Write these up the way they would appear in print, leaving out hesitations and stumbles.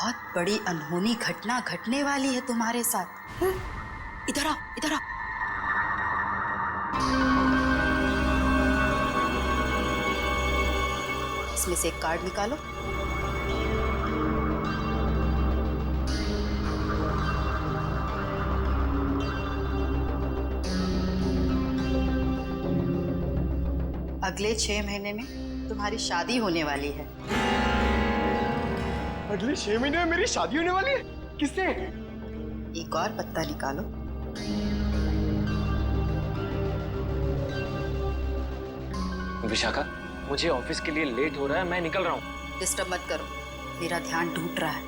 बहुत बड़ी अनहोनी घटना घटने वाली है तुम्हारे साथ। इधर आओ, इधर आओ। इसमें से एक कार्ड निकालो। अगले 6 महीने में तुम्हारी शादी होने वाली है। अगले 6 महीने में मेरी शादी होने वाली है? किससे? एक और पत्ता निकालो। विशाखा, मुझे ऑफिस के लिए लेट हो रहा है, मैं निकल रहा हूँ। डिस्टर्ब मत करो, मेरा ध्यान टूट रहा है।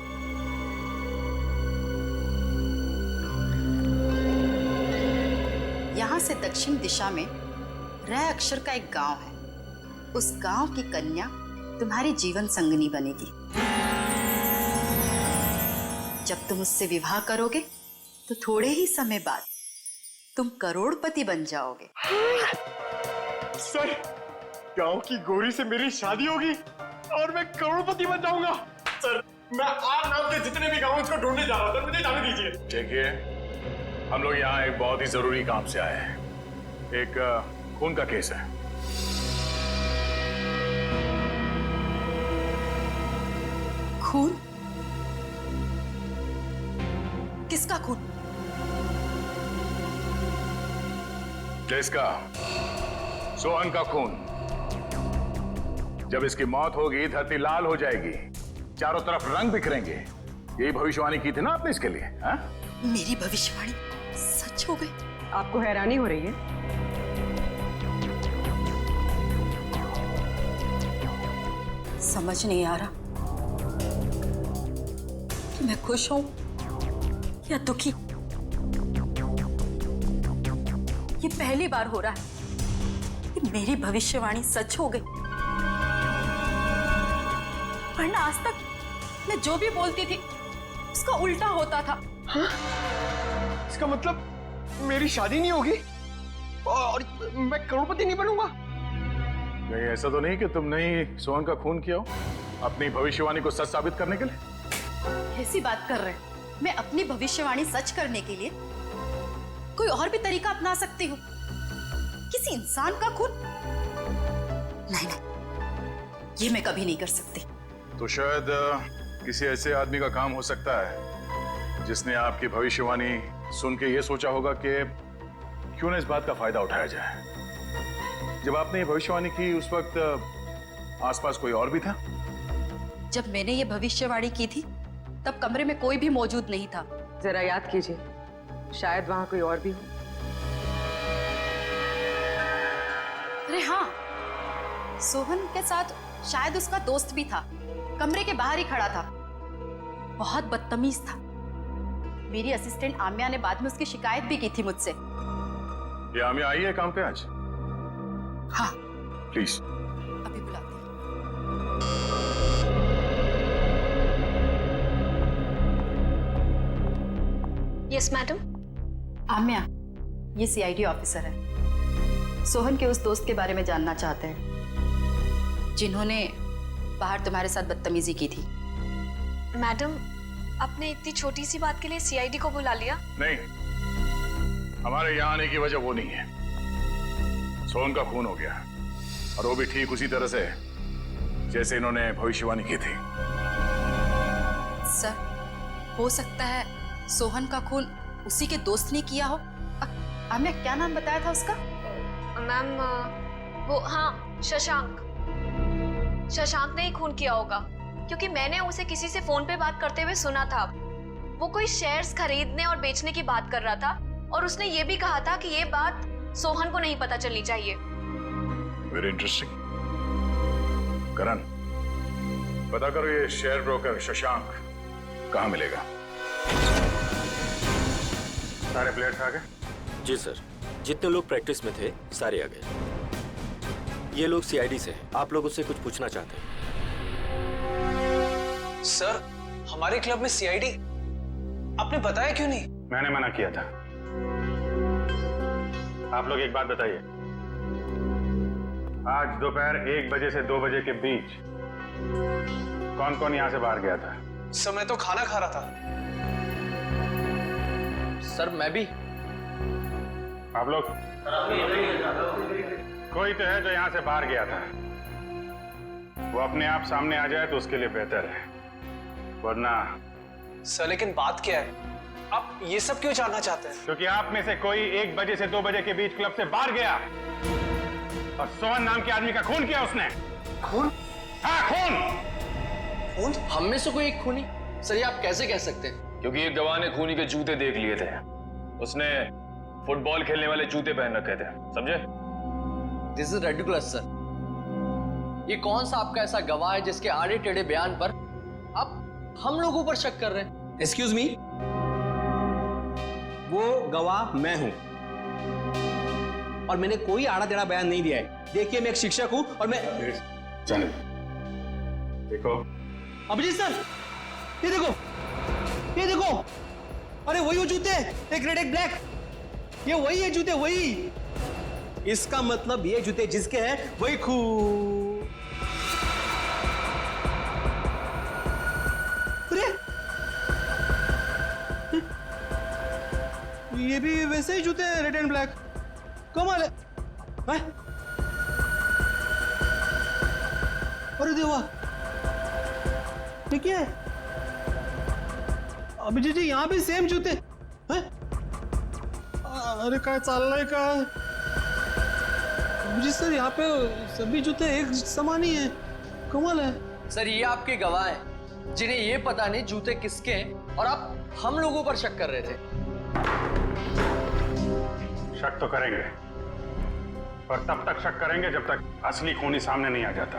यहाँ से दक्षिण दिशा में र अक्षर का एक गांव है। उस गांव की कन्या तुम्हारी जीवन संगनी बनेगी। जब तुम उससे विवाह करोगे तो थोड़े ही समय बाद तुम करोड़पति बन जाओगे। सर, गांव की गोरी से मेरी शादी होगी और मैं करोड़पति बन जाऊंगा। सर, मैं आप नाम के जितने भी गांव को ढूंढने जा रहा था, मुझे जाने दीजिए। देखिए, हम लोग यहाँ एक बहुत ही जरूरी काम से आए हैं। एक खून का केस है। खून? किसका खून? जिसका सोहन का खून। जब इसकी मौत होगी, धरती लाल हो जाएगी, चारों तरफ रंग बिखरेंगे। यही भविष्यवाणी की थी ना आपने इसके लिए? हा? मेरी भविष्यवाणी सच हो गई? आपको हैरानी हो रही है? समझ नहीं आ रहा कि मैं खुश हूं या दुखी। ये पहली बार हो रहा है कि मेरी भविष्यवाणी सच हो गई। वरना आज तक मैं जो भी बोलती थी उसका उल्टा होता था। हाँ? इसका मतलब मेरी शादी नहीं होगी और मैं करोड़पति नहीं बनूंगा? नहीं, ऐसा तो नहीं कि तुमने ही सोहन का खून किया हो अपनी भविष्यवाणी को सच साबित करने के लिए? ऐसी बात कर रहे हैं। मैं अपनी भविष्यवाणी सच करने के लिए कोई और भी तरीका अपना सकती हूँ। किसी इंसान का खून? नहीं नहीं, ये मैं कभी नहीं कर सकती। तो शायद किसी ऐसे आदमी का काम हो सकता है जिसने आपकी भविष्यवाणी सुन के ये सोचा होगा कि क्यों ना इस बात का फायदा उठाया जाए। जब आपने ये भविष्यवाणी की उस वक्त आसपास कोई और भी था? जब मैंने ये भविष्यवाणी की थी तब कमरे में कोई भी मौजूद नहीं था। जरा याद कीजिए, शायद वहां कोई और भी हो। अरे हाँ, सोहन के साथ शायद उसका दोस्त भी था। कमरे के बाहर ही खड़ा था, बहुत बदतमीज था। मेरी असिस्टेंट आम्या ने बाद में उसकी शिकायत भी की थी मुझसे। ये आम्या आई है काम पे आज? हाँ, प्लीज। अभी बुलाते हैं। Yes madam. आम्या, ये सीआईडी ऑफिसर है। सोहन के उस दोस्त के बारे में जानना चाहते हैं जिन्होंने बाहर तुम्हारे साथ बदतमीजी की थी। मैडम, आपने इतनी छोटी सी बात के लिए सीआईडी को बुला लिया? नहीं, हमारे यहाँ आने की वजह वो नहीं है। सोहन का खून हो गया और वो भी ठीक उसी तरह से जैसे इन्होंने भविष्यवाणी की थी। सर, हो सकता है सोहन का खून उसी के दोस्त ने किया हो। आम्या, क्या नाम बताया था उसका? मैम, वो हाँ, शशांक। शशांक ने ही खून किया होगा, क्योंकि मैंने उसे किसी से फोन पे बात करते हुए सुना था। वो कोई शेयर्स खरीदने और बेचने की बात कर रहा था और उसने ये भी कहा था कि ये बात सोहन को नहीं पता चलनी चाहिए। Very interesting. करण, पता करो ये शेयर ब्रोकर शशांक कहाँ मिलेगा। सारे प्लेयर्स आ गए? जी सर, जितने लोग प्रैक्टिस में थे सारे आ गए। ये लोग सीआईडी से हैं। आप लोगों से कुछ पूछना चाहते हैं? सर, हमारे क्लब में सीआईडी आपने बताया क्यों नहीं? मैंने मना किया था। आप लोग एक बात बताइए, आज दोपहर 1 बजे से 2 बजे के बीच कौन कौन यहां से बाहर गया था? सर मैं तो खाना खा रहा था। सर मैं भी। आप लोग कोई तो है जो यहाँ से बाहर गया था, वो अपने आप सामने आ जाए तो उसके लिए बेहतर है, वरना। सर लेकिन बात क्या है, आप ये सब क्यों जानना चाहते हैं? क्योंकि आप में से कोई 1 बजे से 2 बजे के बीच क्लब से बाहर गया और सोहन नाम के आदमी का खून किया उसने। खून? हाँ, खून। खून? हम में से कोई एक खूनी? सर ये आप कैसे कह सकते हैं? क्योंकि एक गवाह ने खूनी के जूते देख लिए थे, उसने फुटबॉल खेलने वाले जूते पहन रखे थे, समझे? This is ridiculous sir. ये कौन सा आपका ऐसा गवाह है जिसके आड़े टेढ़े बयान पर आप हम लोगों पर शक कर रहे हैं? एक्सक्यूज मी, वो गवाह मैं हूं और मैंने कोई आड़ा टेढ़ा बयान नहीं दिया है। देखिए मैं एक शिक्षक हूं और मैं। जाने देखो अभिजीत सर, ये देखो, ये देखो, अरे वही वो जूते, एक रेड एक ब्लैक, ये वही है जूते, वही। इसका मतलब ये जूते जिसके हैं वही अरे ये भी वैसे ही जूते हैं, रेड एंड ब्लैक। कमाल है। अरे देवा, ये क्या है? अभिजीत जी यहाँ भी सेम जूते हैं? अरे काय चाललंय का? अभिजीत सर यहाँ पे सभी जूते एक समान ही है, कमाल है। सर ये आपके गवाह हैं जिन्हें ये पता नहीं जूते किसके हैं और आप हम लोगों पर शक कर रहे थे। शक तो करेंगे, पर तब तक शक करेंगे जब तक असली खूनी सामने नहीं आ जाता।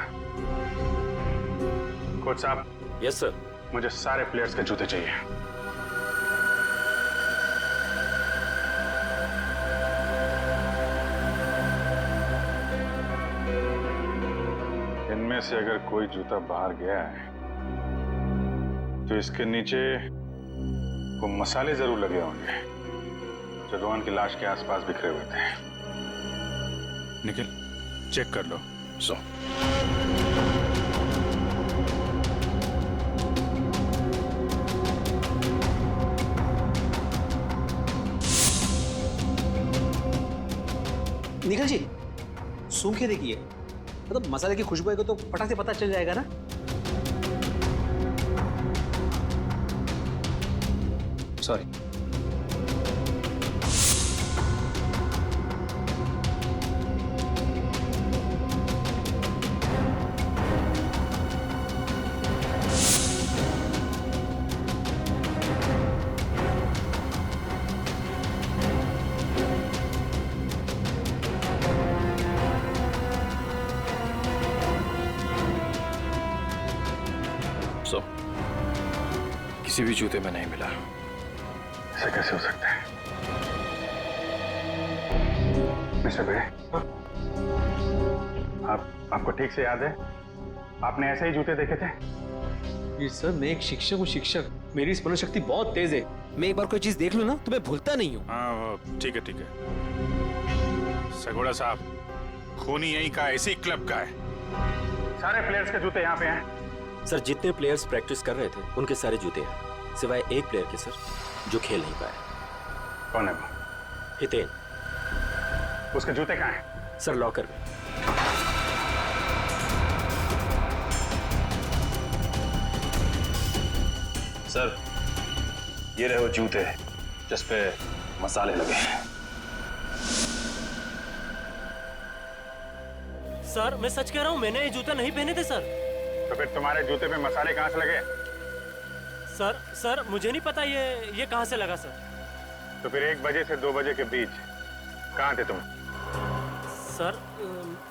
कोच साहब। Yes sir. मुझे सारे प्लेयर्स के जूते चाहिए। इनमें से अगर कोई जूता बाहर गया है तो इसके नीचे वो मसाले जरूर लगे होंगे जो रोहन की लाश के आसपास बिखरे हुए थे। निखिल, चेक कर लो। सो निखिल जी सूंघ के देखिए, मतलब मसाले की खुशबू आएगी तो फटाक से पता चल जाएगा ना। सॉरी। किसी भी जूते में नहीं मिला। ऐसा कैसे हो सकता है? मिस्टर बेड़े, आपको ठीक से याद है आपने ऐसे ही जूते देखे थे? ये सर मैं एक शिक्षक हूँ, शिक्षक। मेरी स्मरण शक्ति बहुत तेज है। मैं एक बार कोई चीज देख लूं ना तो मैं भूलता नहीं हूँ। हाँ ठीक है ठीक है। सगोड़ा साहब, खूनी यहीं का, इसी क्लब का है। सारे प्लेयर्स के जूते यहाँ पे हैं। सर जितने प्लेयर्स प्रैक्टिस कर रहे थे उनके सारे जूते हैं, सिवाय एक प्लेयर के सर जो खेल नहीं पाए। कौन है वो? हितेन। उसके जूते कहाँ हैं? सर लॉकर में। सर ये रहे वो जूते जिस पे मसाले लगे हैं। सर मैं सच कह रहा हूँ, मैंने ये जूते नहीं पहने थे सर। तो फिर तुम्हारे जूते पे मसाले कहाँ से लगे? सर मुझे नहीं पता ये कहाँ से लगा सर। तो फिर 1 बजे से 2 बजे के बीच कहाँ थे तुम? सर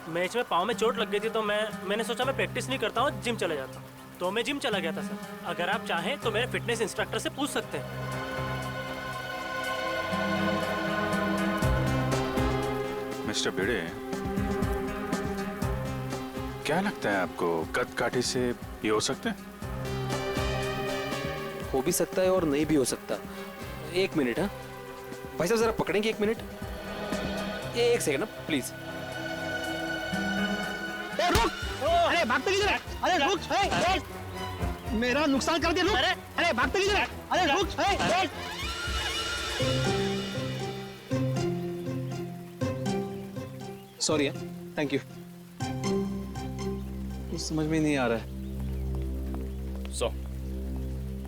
मैच में पाँव में चोट लग गई थी तो मैंने सोचा मैं प्रैक्टिस नहीं करता हूँ, जिम चले जाता हूँ, तो मैं जिम चला गया था सर। अगर आप चाहें तो मेरे फिटनेस इंस्ट्रक्टर से पूछ सकते हैं। मिस्टर भिड़े, क्या लगता है आपको कद काठी से ये हो सकता है? हो भी सकता है और नहीं भी हो सकता। 1 मिनट। हाँ भाई साहब जरा पकड़ेंगे 1 मिनट। 1 सेकंड ना प्लीज। रुक! अरे भागते किधर है? अरे रुक! मेरा नुकसान कर दिया। रुक। अरे भागते किधर है? अरे रुक। Sorry, thank you. कुछ समझ में नहीं आ रहा है। सो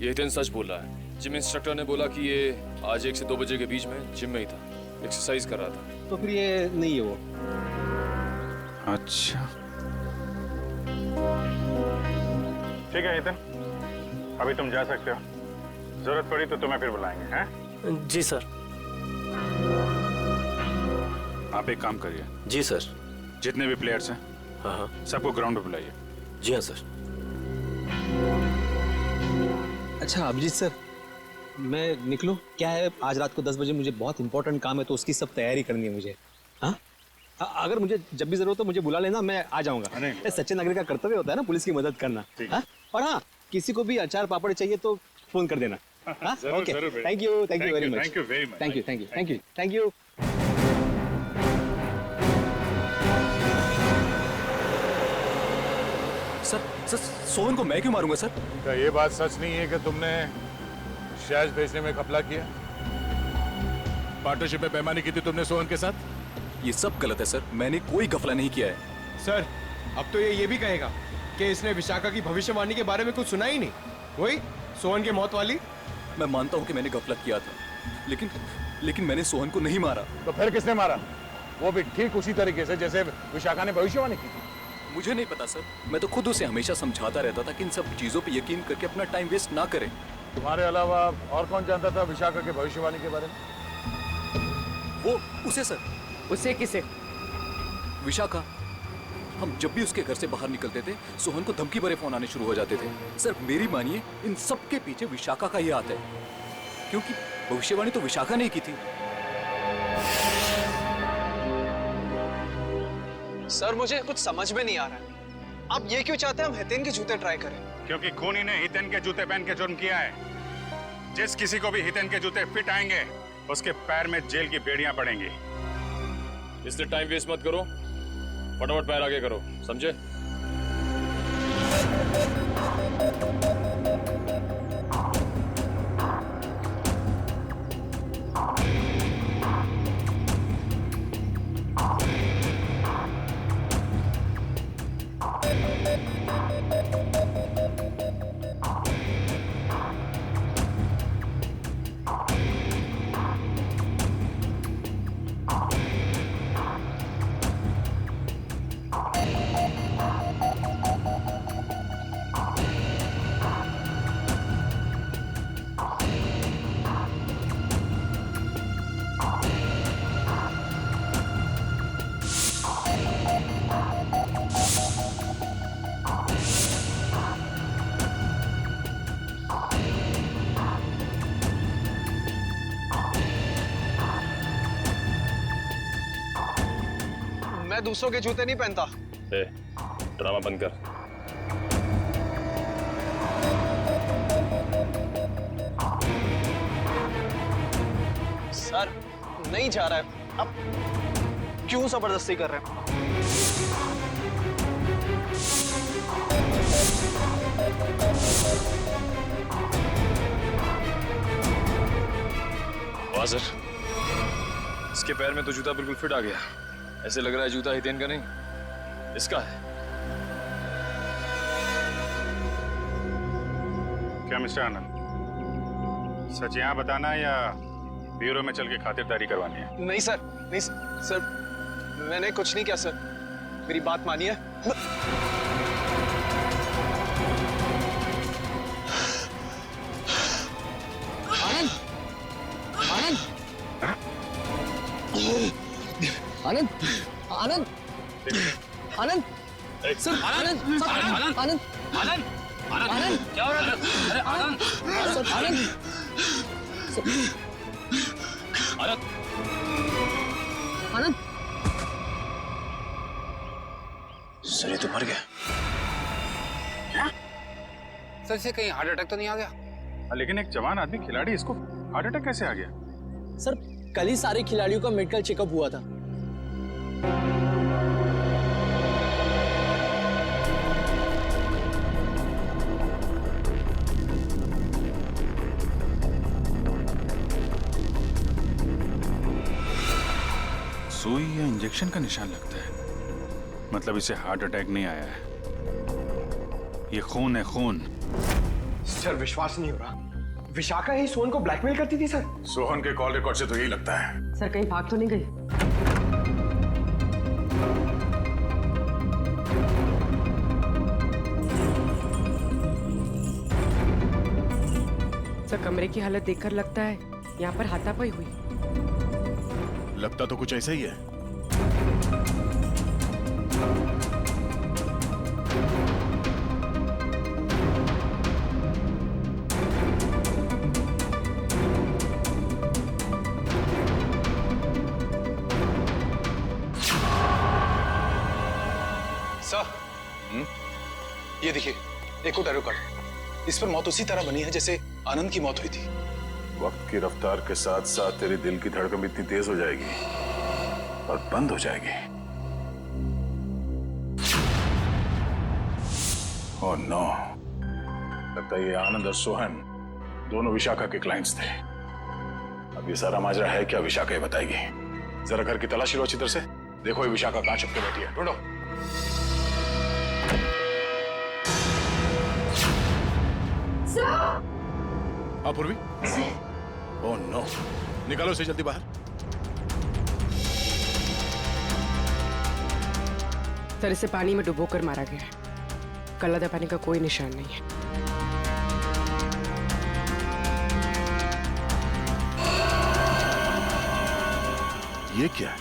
ये हितेन सच बोल रहा है। जिम इंस्ट्रक्टर ने बोला कि ये आज 1 से 2 बजे के बीच में जिम में ही था, एक्सरसाइज कर रहा था। तो फिर ये नहीं है वो। अच्छा, ठीक है हितेन, अभी तुम जा सकते हो। जरूरत पड़ी तो तुम्हें फिर बुलाएंगे, हैं? जी सर। आप एक काम करिए, जी सर। जितने भी प्लेयर्स हैं हाँ हाँ। सबको ग्राउंड पे बुलाइए। जी हाँ सर। अच्छा अभिजीत सर, मैं निकलूं? क्या है, आज रात को 10 बजे मुझे बहुत इंपॉर्टेंट काम है, तो उसकी सब तैयारी करनी है मुझे। हाँ, अगर मुझे जब भी जरूरत हो मुझे बुला लेना, मैं आ जाऊंगा। ये सच्चे नागरिक का कर्तव्य होता है ना, पुलिस की मदद करना। हाँ? और हाँ, किसी को भी अचार पापड़ चाहिए तो फोन कर देना। हाँ? Okay, thank you very much. Thank you. Sir Sohan को मैं क्यों मारूंगा सर? क्या ये बात सच नहीं है कि तुमने शैज बेचने में घपला किया? पार्टनरशिप में बेईमानी की थी तुमने सोहन के साथ? ये सब गलत है सर, मैंने कोई घपला नहीं किया है। सर अब तो ये भी कहेगा कि इसने विशाखा की भविष्यवाणी के बारे में कुछ सुना ही नहीं, वही सोहन की मौत वाली। मैं मानता हूँ कि मैंने गलत किया था, लेकिन मैंने सोहन को नहीं मारा। तो फिर किसने मारा? वो भी ठीक उसी तरीके से जैसे विशाखा ने भविष्यवाणी की थी। मुझे नहीं पता सर, मैं तो खुद उसे हमेशा समझाता रहता था कि इन सब चीजों पे यकीन करके अपना टाइम वेस्ट ना करें। तुम्हारे अलावा और कौन जानता था विशाखा की भविष्यवाणी के बारे में? वो उसे सर। उसे किसे? विशाखा। हम जब भी उसके घर से बाहर निकलते थे, सोहन को धमकी भरे फोन आने शुरू हो जाते थे। सर मेरी मानिए, इन सब के पीछे विशाखा का ही हाथ है, क्योंकि भविष्यवाणी तो विशाखा ने की थी। सर मुझे कुछ समझ में नहीं आ रहा है, आप ये क्यों चाहते हैं हम हितेन के जूते ट्राई करें? क्योंकि खूनी ने हितेन के जूते पहन के जुर्म किया है। जिस किसी को भी हितेन के जूते फिट आएंगे, उसके पैर में जेल की बेड़ियां पड़ेंगी। इसलिए टाइम वेस्ट मत करो, फटाफट पैर आगे करो, समझे? मैं दूसरों के जूते नहीं पहनता। ड्रामा बंद कर। सर नहीं जा रहा है, अब क्यों जबरदस्ती कर रहे हैं? वाज़र, इसके पैर में तो जूता बिल्कुल फिट आ गया। ऐसे लग रहा है जूता हितेन का नहीं, इसका है। क्या मिस्टर आनंद, सच यहाँ बताना या ब्यूरो में चल के खातिरदारी करवानी है? नहीं सर, नहीं सर, मैंने कुछ नहीं किया सर, मेरी बात मानिए। आनंद, आनंद, आनंद, आनंद, सर, आनंद, आनंद, आनंद, आनंद, आनंद, क्या हो रहा है? अरे आनंद, सर, आनंद, आनंद, आनंद, सर ये तो मर गया। क्या? सर इसे कहीं हार्ट अटैक तो नहीं आ गया? लेकिन एक जवान आदमी खिलाड़ी, इसको हार्ट अटैक कैसे आ गया? सर कल ही सारे खिलाड़ियों का मेडिकल चेकअप हुआ था। सुई या इंजेक्शन का निशान लगता है। मतलब इसे हार्ट अटैक नहीं आया है, ये खून है, खून। सर विश्वास नहीं हो रहा, विशाखा ही सोहन को ब्लैकमेल करती थी सर। सोहन के कॉल रिकॉर्ड से तो यही लगता है। सर कहीं भाग तो नहीं गई? सर कमरे की हालत देखकर लगता है यहाँ पर हाथापाई हुई। लगता तो कुछ ऐसा ही है। सर, ये देखिए, एक और टैरो कार्ड। इस पर मौत उसी तरह बनी है जैसे आनंद की मौत हुई थी। वक्त की रफ्तार के साथ साथ तेरे दिल की धड़कन इतनी तेज हो जाएगी और बंद हो जाएगी। ओह नो, लगता है ये आनंद और सोहन दोनों विशाखा के क्लाइंट्स थे। अब ये सारा माजरा है क्या, विशाखा ही बताएगी। जरा घर की तलाशी लो अच्छी तरह से, देखो ये विशाखा कहां छुप के बैठी है, ढूंढो। हाँ पूर्वी। ओह नो, निकालो इसे जल्दी बाहर। सर इसे पानी में डुबोकर मारा गया है, गला दबाने का कोई निशान नहीं है। ये क्या है?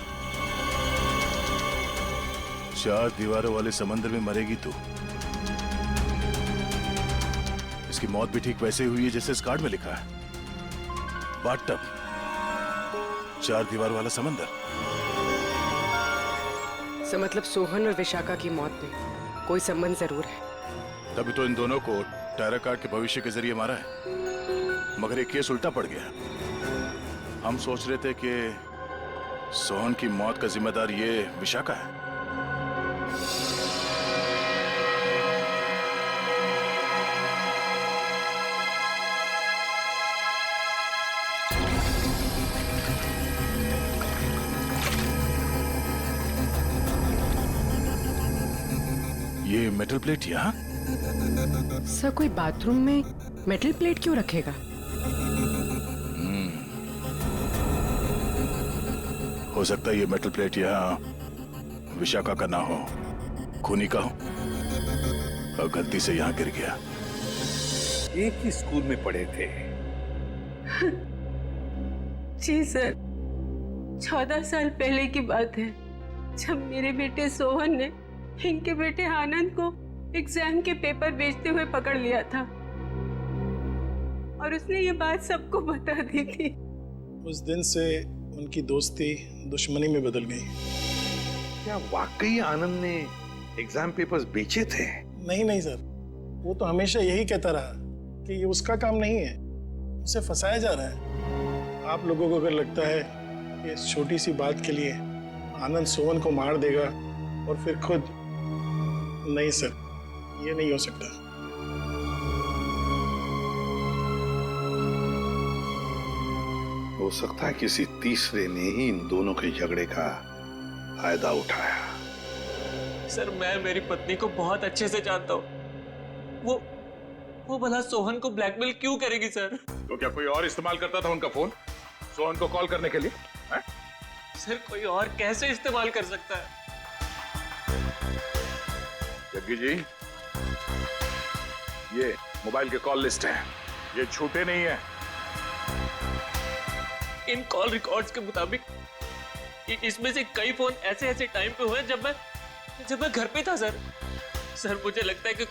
4 दीवारों वाले समंदर में मरेगी तू। इसकी मौत भी ठीक वैसे हुई है जैसे इस कार्ड में लिखा है। बाथटब, 4 दीवार वाला समंदर। सर मतलब सोहन और विशाखा की मौत में कोई संबंध जरूर है। तभी तो इन दोनों को टैरो कार्ड के भविष्य के जरिए मारा है, मगर ये केस उल्टा पड़ गया। हम सोच रहे थे कि सोहन की मौत का जिम्मेदार ये विशाखा है। ये मेटल प्लेट यहाँ? सर कोई बाथरूम में मेटल प्लेट क्यों रखेगा? हो सकता है ये मेटल प्लेट यहाँ विशाखा का ना हो, खूनी का हो और गलती से यहाँ गिर गया। एक ही स्कूल में पढ़े थे। जी सर, 14 साल पहले की बात है, जब मेरे बेटे सोहन ने इनके बेटे आनंद को एग्जाम के पेपर बेचते हुए पकड़ लिया था और उसने ये बात सबको बता दी थी। उस दिन से उनकी दोस्ती दुश्मनी में बदल गई। क्या वाकई आनंद ने एग्जाम पेपर्स बेचे थे? नहीं नहीं सर, वो तो हमेशा यही कहता रहा कि ये उसका काम नहीं है, उसे फंसाया जा रहा है। आप लोगों को अगर लगता है कि इस छोटी सी बात के लिए आनंद सोहन को मार देगा और फिर खुद, नहीं सर, ये नहीं हो सकता। हो सकता है किसी तीसरे ने ही इन दोनों के झगड़े का फायदा उठाया। सर मैं मेरी पत्नी को बहुत अच्छे से जानता हूँ। वो भला सोहन को ब्लैकमेल क्यों करेगी सर? तो क्या कोई और इस्तेमाल करता था उनका फोन सोहन को कॉल करने के लिए? है? सर कोई और कैसे इस्तेमाल कर सकता है? जग्गी जी, ये मोबाइल के कॉल लिस्ट है, ये झूठे नहीं है। इन कॉल रिकॉर्ड्स के मुताबिक इसमें से कई फोन ऐसे ऐसे टाइम पे हुए जब मैं घर पे था सर। सर मुझे लगता है कि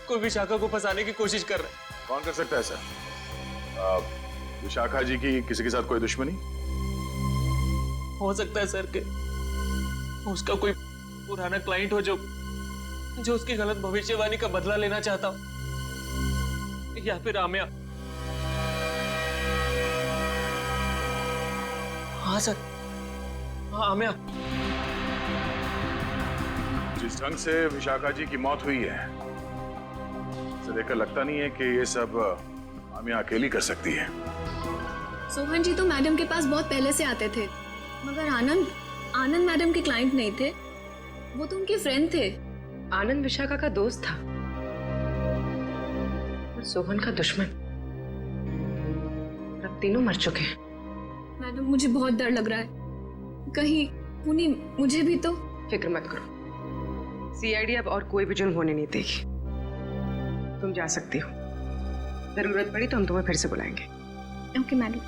कोई विशाखा को फंसाने की कोशिश कर रहा है। कौन कर सकता है सर? विशाखा जी की किसी के साथ कोई दुश्मनी? हो सकता है सर कि उसका कोई पुराना क्लाइंट हो जो उसकी गलत भविष्यवाणी का बदला लेना चाहता हो, या फिर आमिया। हाँ सर, हाँ आमिया। जिस ढंग से विशाखा जी की मौत हुई है, इसे देखकर लगता नहीं है कि ये सब आमिया अकेली कर सकती है। सोहन जी तो मैडम के पास बहुत पहले से आते थे, मगर आनंद आनंद मैडम के क्लाइंट नहीं थे, वो तो उनके फ्रेंड थे। आनंद विशाखा का दोस्त था और सोहन का दुश्मन। अब तीनों मर चुके हैं। मैडम मुझे बहुत डर लग रहा है, कहीं उन्हीं मुझे भी तो। फिक्र मत करो, सीआईडी अब और कोई भी जुर्म होने नहीं देगी। तुम जा सकती हो, जरूरत पड़ी तो हम तुम्हें फिर से बुलाएंगे। Okay madam.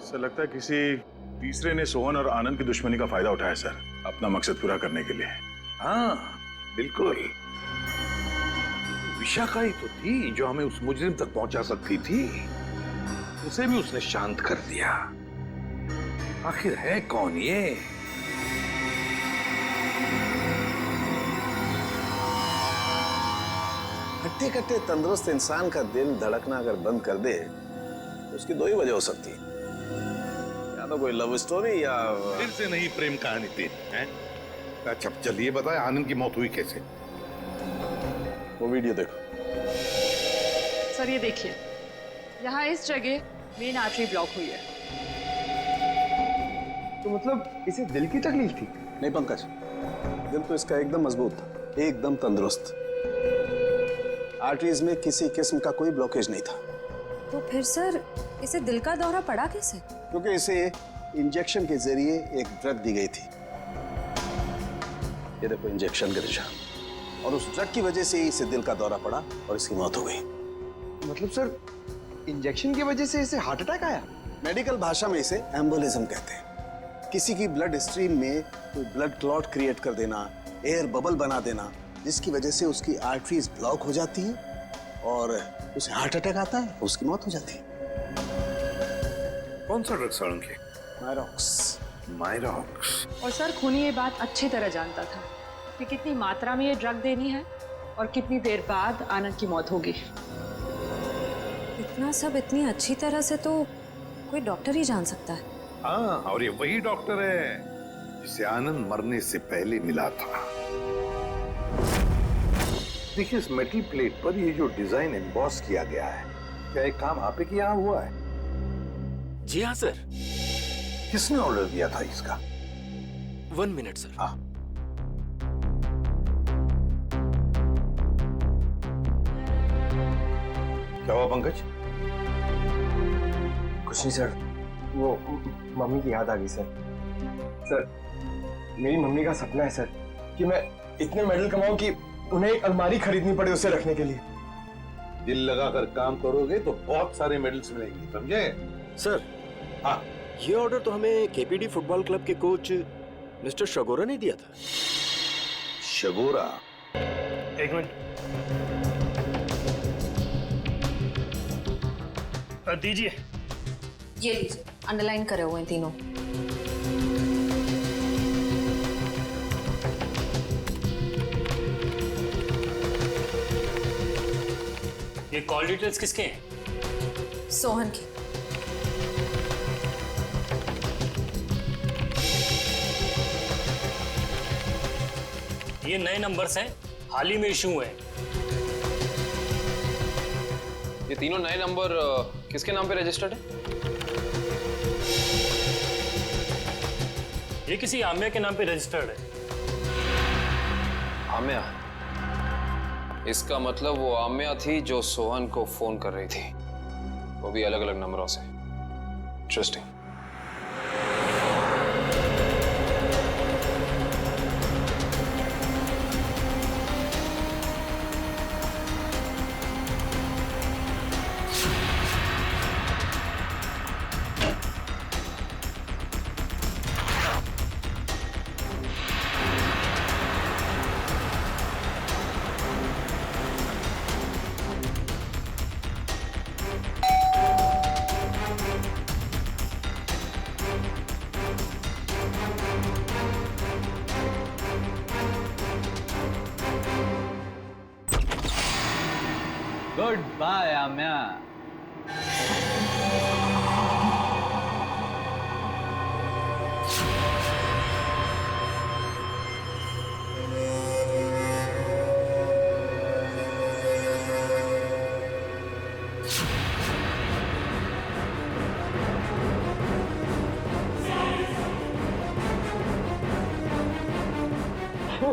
सर लगता है किसी तीसरे ने सोहन और आनंद की दुश्मनी का फायदा उठाया सर, अपना मकसद पूरा करने के लिए। हाँ बिल्कुल, विशाखा ही तो थी जो हमें उस मुजरिम तक पहुंचा सकती थी। उसे भी उसने शांत कर दिया। आखिर है कौन ये? हट्टे कट्टे तंदुरुस्त इंसान का दिल धड़कना अगर बंद कर दे तो उसकी दो ही वजह हो सकती है, या तो कोई लव स्टोरी या फिर से नहीं प्रेम कहानी थी। अच्छा चलिए बताए आनंद की मौत हुई कैसे? वो वीडियो देखो। सर ये देखिए, यहाँ इस जगह मेन आर्टरी ब्लॉक हुई है। तो मतलब इसे दिल की तकलीफ थी? नहीं पंकज, दिल तो इसका एकदम मजबूत था, एकदम तंदुरुस्त। आर्टरीज में किसी किस्म का कोई ब्लॉकेज नहीं था। तो फिर सर इसे दिल का दौरा पड़ा कैसे? क्योंकि इसे इंजेक्शन के जरिए एक ड्रग दी गई थी। ये देखो इंजेक्शन का निशान, और उस ड्रग की वजह से ही इसे दिल का दौरा पड़ा और इसकी मौत हो गई। मतलब सर इंजेक्शन की वजह से इसे हार्ट अटैक आया? मेडिकल भाषा में इसे एम्बोलिज्म कहते हैं। किसी की ब्लड स्ट्रीम में कोई ब्लड क्लॉट क्रिएट कर देना, एयर बबल बना देना, जिसकी वजह से उसकी आर्टरीज ब्लॉक हो जाती है और उसे हार्ट अटैक आता है, उसकी मौत हो जाती है। कौन सा ड्रग सड़न के? मायरॉक्स। मायरॉक्स। और सर खूनी ये बात अच्छी तरह जानता था कि कितनी मात्रा में ये ड्रग देनी है और कितनी देर बाद आनंद की मौत होगी। इतना सब इतनी अच्छी तरह से तो कोई डॉक्टर ही जान सकता है। हाँ, और ये वही डॉक्टर है जिसे आनंद मरने से पहले मिला था। देखिए इस मेटल प्लेट पर ये जो डिजाइन एम्बॉस किया गया है, क्या एक काम आप ही के यहाँ हुआ है? जी हाँ सर। किसने ऑर्डर दिया था इसका? 1 मिनट सर। हाँ। क्या हुआ पंकज? कुछ नहीं सर, वो मम्मी की याद आ गई सर। सर मेरी मम्मी का सपना है सर कि मैं इतने मेडल कमाऊं कि उन्हें एक अलमारी खरीदनी पड़े उसे रखने के लिए। दिल लगाकर काम करोगे तो बहुत सारे मेडल्स मिलेंगे, समझे? सर हाँ, ये ऑर्डर तो हमें केपीडी फुटबॉल क्लब के कोच मिस्टर शगोरा ने दिया था। शगोरा? एक मिनट दीजिए। ये लीजिए, अंडरलाइन करे हुए हैं तीनों। ये कॉल डिटेल्स किसके हैं? सोहन की। ये नए नंबर्स हैं, हाल ही में इशू हुए हैं। ये तीनों नए नंबर किसके नाम पे रजिस्टर्ड है? ये किसी आम्या के नाम पे रजिस्टर्ड है। आम्या? इसका मतलब वो आम्या थी जो सोहन को फोन कर रही थी, वो भी अलग अलग नंबरों से। Interesting. Good bye Amya. I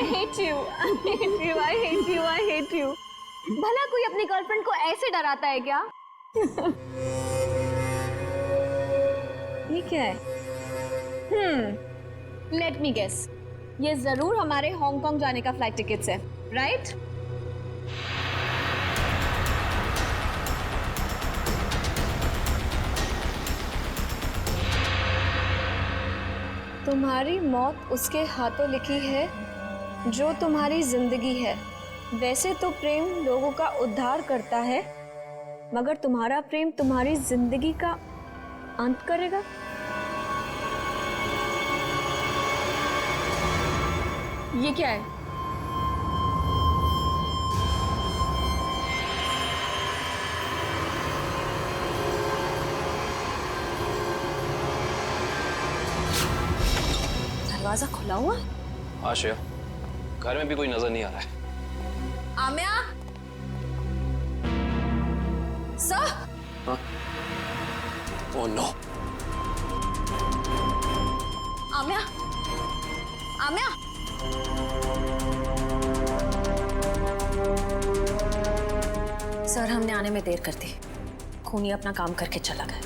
hate you. I hate you. I hate you. I hate you. भला कोई अपनी गर्लफ्रेंड को ऐसे डराता है क्या? ये क्या है? Let me guess. ये जरूर हमारे हांगकांग जाने का फ्लाइट टिकट्स है, राइट? तुम्हारी मौत उसके हाथों लिखी है जो तुम्हारी जिंदगी है। वैसे तो प्रेम लोगों का उद्धार करता है, मगर तुम्हारा प्रेम तुम्हारी जिंदगी का अंत करेगा। ये क्या है? दरवाजा खुला हुआ? आशया, घर में भी कोई नजर नहीं आ रहा है। आम्या? सर? हाँ? Oh no. आम्या? आम्या? सर, हमने आने में देर कर दी। खूनी अपना काम करके चला गया।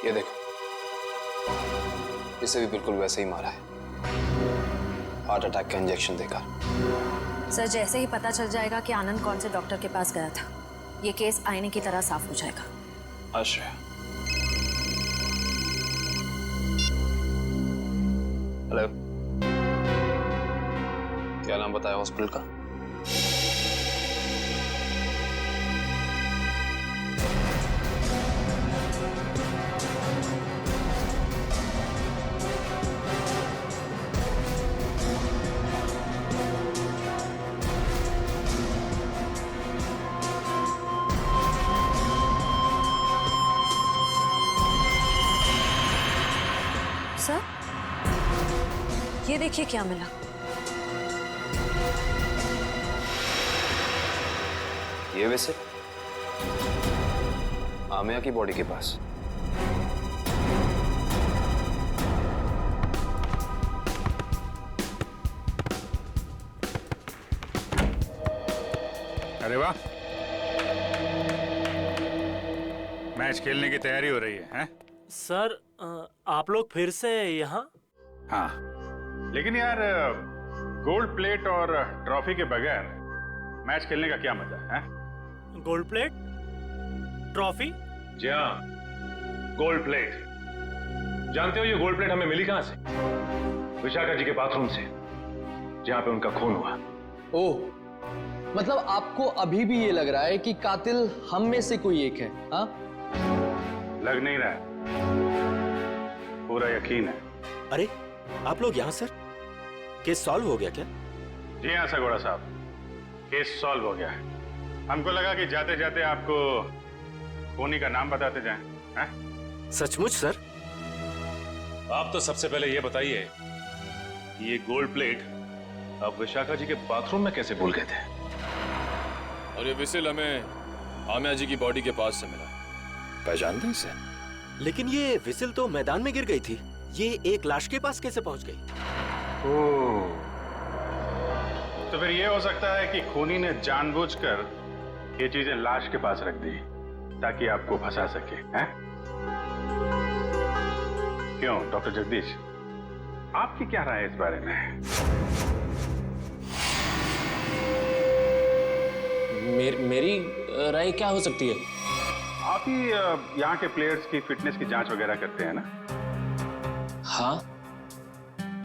ये देखो, इसे भी बिल्कुल वैसे ही मारा है, हार्ट अटैक का इंजेक्शन देकर। सर, जैसे ही पता चल जाएगा कि आनंद कौन से डॉक्टर के पास गया था, ये केस आईने की तरह साफ हो जाएगा। आश्रय, हेलो, क्या नाम बताया हॉस्पिटल का? सर, ये देखिए क्या मिला। ये वैसे आमिया की बॉडी के पास। अरे वाह, मैच खेलने की तैयारी हो रही है? सर, आप लोग फिर से यहाँ? हाँ, लेकिन यार गोल्ड प्लेट और ट्रॉफी के बगैर मैच खेलने का क्या मजा है? Gold plate, trophy? जी हाँ, गोल्ड प्लेट। जानते हो ये गोल्ड प्लेट हमें मिली कहां से? विशाखा जी के बाथरूम से, जहां पे उनका खून हुआ। ओह, मतलब आपको अभी भी ये लग रहा है कि कातिल हम में से कोई एक है? हाँ, लग नहीं रहा है, पूरा यकीन है। अरे, आप लोग यहाँ सर? केस सॉल्व हो गया क्या? जी हाँ सगोड़ा साहब, केस सॉल्व हो गया है। हमको लगा कि जाते जाते आपको खूनी का नाम बताते जाएं। हैं? सचमुच सर? आप तो सबसे पहले ये बताइए कि ये गोल्ड प्लेट आप विशाखा जी के बाथरूम में कैसे भूल गए थे? और ये विसिल हमें आमिया जी की बॉडी के पास से मिला। पहचानते हैं इसे? लेकिन ये विसिल तो मैदान में गिर गई थी, ये एक लाश के पास कैसे पहुंच गई? ओह, तो फिर ये हो सकता है कि खूनी ने जानबूझकर ये चीजें लाश के पास रख दी ताकि आपको फंसा सके, हैं? क्यों डॉक्टर जगदीश, आपकी क्या राय है इस बारे में? मेरी राय क्या हो सकती है? आप ही यहाँ के प्लेयर्स की फिटनेस की जांच वगैरह करते हैं ना? हाँ।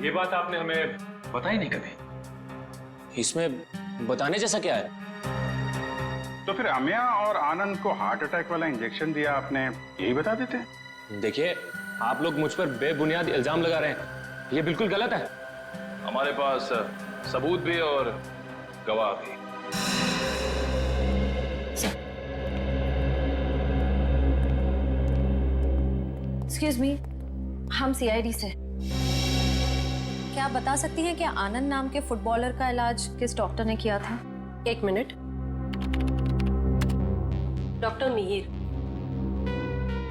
ये बात आपने हमें बताई नहीं कभी। इसमें बताने जैसा क्या है? तो फिर अमिया और आनंद को हार्ट अटैक वाला इंजेक्शन दिया आपने, यही बता देते? देखिए, आप लोग मुझ पर बेबुनियाद इल्जाम लगा रहे हैं, ये बिल्कुल गलत है। हमारे पास सबूत भी और गवाह भी। एक्सक्यूज मी, हम सीआईडी से। क्या आप बता सकती हैं कि आनंद नाम के फुटबॉलर का इलाज किस डॉक्टर ने किया था? एक मिनट। डॉक्टर मिहिर।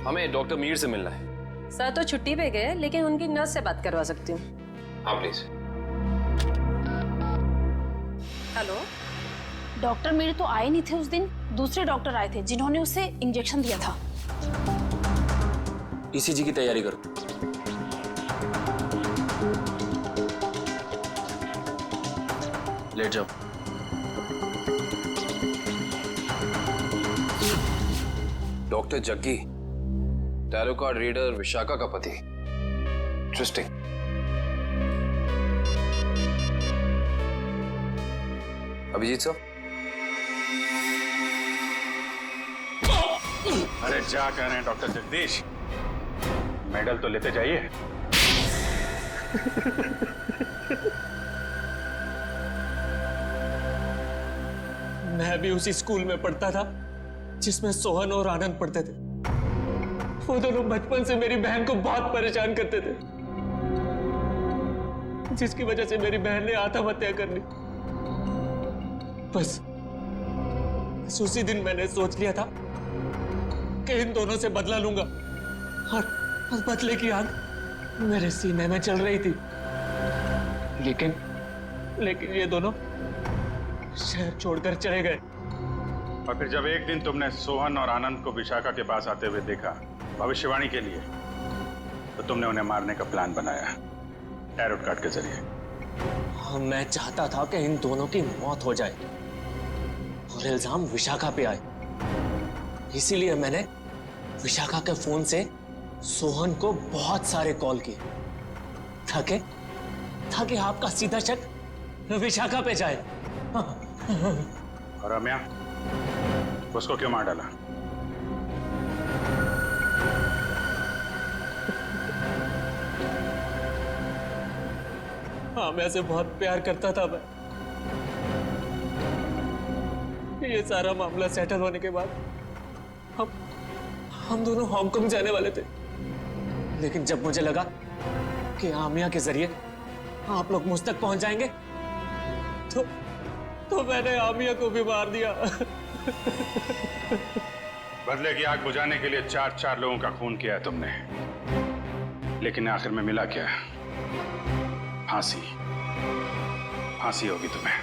हमें डॉक्टर मीर से मिलना है। सर तो छुट्टी पे गए, लेकिन उनकी नर्स से बात करवा सकती हूँ। हाँ प्लीज। हेलो। डॉक्टर मीर तो आए नहीं थे उस दिन, दूसरे डॉक्टर आए थे जिन्होंने उसे इंजेक्शन दिया था। ईसीजी की तैयारी करो। लेट जाओ। Doctor Jaggi, tarot card reader Vishakha का पति। इंटरेस्टिंग। अभिजीत साहब। अरे क्या कह रहे हैं डॉक्टर जगदीश, मेडल तो लेते जाइए। मैं भी उसी स्कूल में पढ़ता था जिसमें सोहन और आनंद पढ़ते थे। वो दोनों बचपन से मेरी बहन को बहुत परेशान करते थे, जिसकी वजह से मेरी बहन ने आत्महत्या कर ली। बस उसी दिन मैंने सोच लिया था कि इन दोनों से बदला लूंगा, और बदले की आग मेरे सीने में चल रही थी। लेकिन ये दोनों शहर छोड़कर चले गए। और फिर जब एक दिन तुमने सोहन और आनंद को विशाखा के पास आते हुए देखा भविष्यवाणी के लिए, तो तुमने उन्हें मारने का प्लान बनाया टैरोट कार्ड के जरिए। मैं चाहता था कि इन दोनों की मौत हो जाए और इल्जाम विशाखा पे आए। इसीलिए मैंने विशाखा के फोन से सोहन को बहुत सारे कॉल किए ताकि आपका सीधा शक विशाखा पे जाए। और रम्या, उसको क्यों मार डाला? हाँ, मैं से बहुत प्यार करता था मैं। ये सारा मामला सेटल होने के बाद हम दोनों हांगकांग जाने वाले थे, लेकिन जब मुझे लगा कि आमिया के जरिए आप लोग मुझ तक पहुंच जाएंगे, तो मैंने आमिया को भी मार दिया। बदले की आग बुझाने के लिए 4 लोगों का खून किया है तुमने, लेकिन आखिर में मिला क्या? फांसी। फांसी होगी तुम्हें।